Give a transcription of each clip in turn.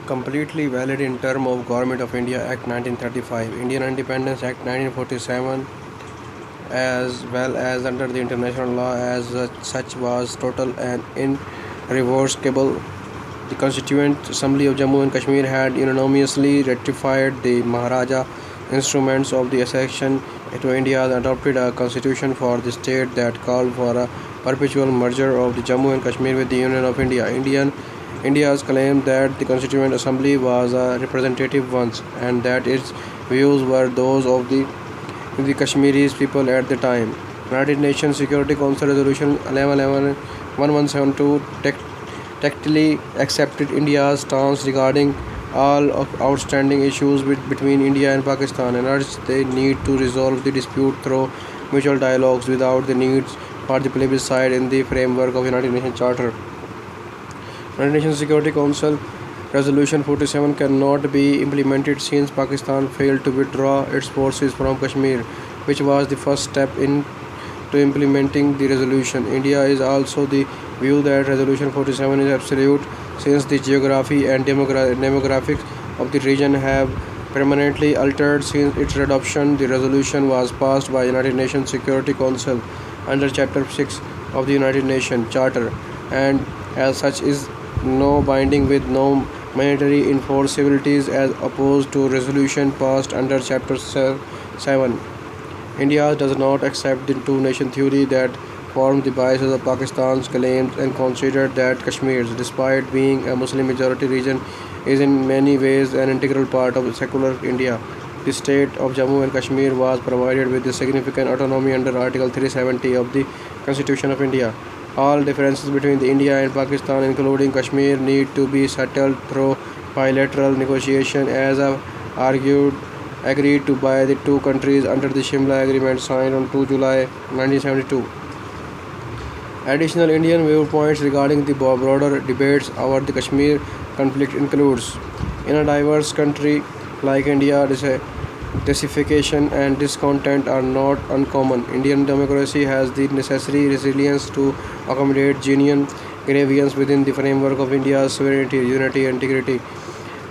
completely valid in terms of Government of India Act 1935, Indian Independence Act 1947, as well as under the international law as such was total and irreversible. The Constituent Assembly of Jammu and Kashmir had unanimously ratified the Maharaja instruments of the accession to India and adopted a constitution for the state that called for a perpetual merger of the Jammu and Kashmir with the Union of India. India's claimed that the Constituent Assembly was a representative one and that its views were those of the Kashmiri people at the time. United Nations Security Council Resolution 1172 tactily accepted India's stance regarding all outstanding issues between India and Pakistan and urged the need to resolve the dispute through mutual dialogues without the need for the plebiscite in the framework of United Nations Charter. United Nations Security Council Resolution 47 cannot be implemented since Pakistan failed to withdraw its forces from Kashmir, which was the first step in to implementing the resolution. India is also the view that Resolution 47 is absolute since the geography and demographics of the region have permanently altered since its adoption. The resolution was passed by United Nations Security Council under Chapter 6 of the United Nations Charter and as such is no binding with no mandatory enforceabilities as opposed to resolution passed under Chapter 7. India does not accept the two-nation theory that formed the basis of Pakistan's claims and considered that Kashmir, despite being a Muslim-majority region, is in many ways an integral part of secular India. The state of Jammu and Kashmir was provided with a significant autonomy under Article 370 of the Constitution of India. All differences between India and Pakistan, including Kashmir, need to be settled through bilateral negotiation as agreed to by the two countries under the Shimla Agreement signed on 2 July 1972. Additional Indian viewpoints regarding the broader debates over the Kashmir conflict includes in a diverse country like India, disaffection and discontent are not uncommon. Indian democracy has the necessary resilience to accommodate genuine grievance within the framework of India's sovereignty, unity, and integrity.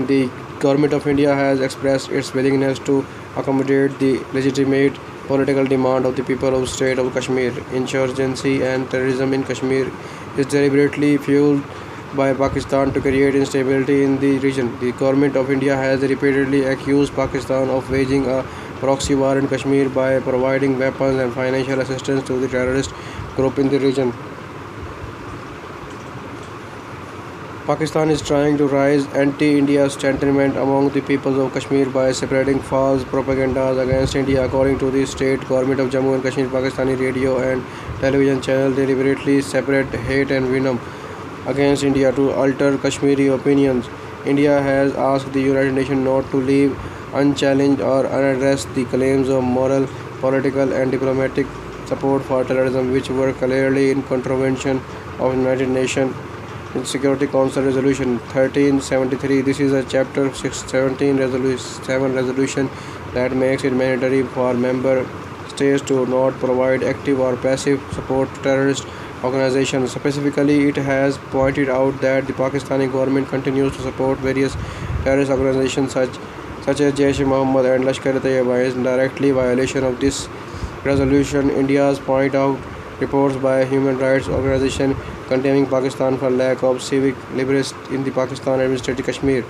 The Government of India has expressed its willingness to accommodate the legitimate political demand of the people of the state of Kashmir. Insurgency and terrorism in Kashmir is deliberately fueled by Pakistan to create instability in the region. The Government of India has repeatedly accused Pakistan of waging a proxy war in Kashmir by providing weapons and financial assistance to the terrorist group in the region. Pakistan is trying to raise anti-India sentiment among the peoples of Kashmir by spreading false propaganda against India. According to the state government of Jammu and Kashmir, Pakistani radio and television channels deliberately spread hate and venom against India to alter Kashmiri opinions. India has asked the United Nations not to leave unchallenged or unaddressed the claims of moral, political and diplomatic support for terrorism which were clearly in contravention of United Nations Security Council Resolution 1373. This is a Chapter 617 resolution that makes it mandatory for member states to not provide active or passive support to terrorist organizations. Specifically, it has pointed out that the Pakistani government continues to support various terrorist organizations such as Jaish-e-Mohammed and Lashkar-e-Taiba in directly violation of this resolution. India's point out reports by human rights organizations condemning Pakistan for lack of civic liberties in the Pakistan administered Kashmir.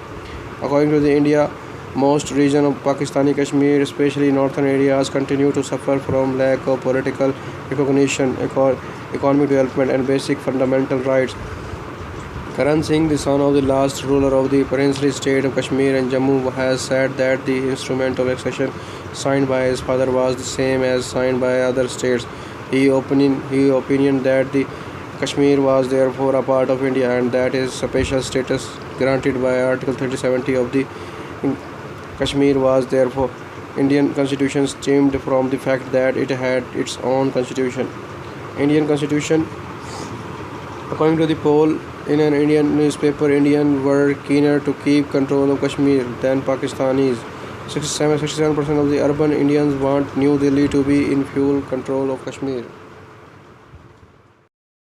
According to the India, most regions of Pakistani Kashmir, especially northern areas, continue to suffer from lack of political recognition, economic development and basic fundamental rights. Karan Singh, the son of the last ruler of the princely state of Kashmir and Jammu, has said that the instrument of accession signed by his father was the same as signed by other states. He opinion that the Kashmir was therefore a part of India and that is special status granted by Article 370 of the Kashmir was therefore Indian constitution stemmed from the fact that it had its own constitution. Indian constitution, according to the poll in an Indian newspaper, Indians were keener to keep control of Kashmir than Pakistanis. 67% of the urban Indians want New Delhi to be in full control of Kashmir.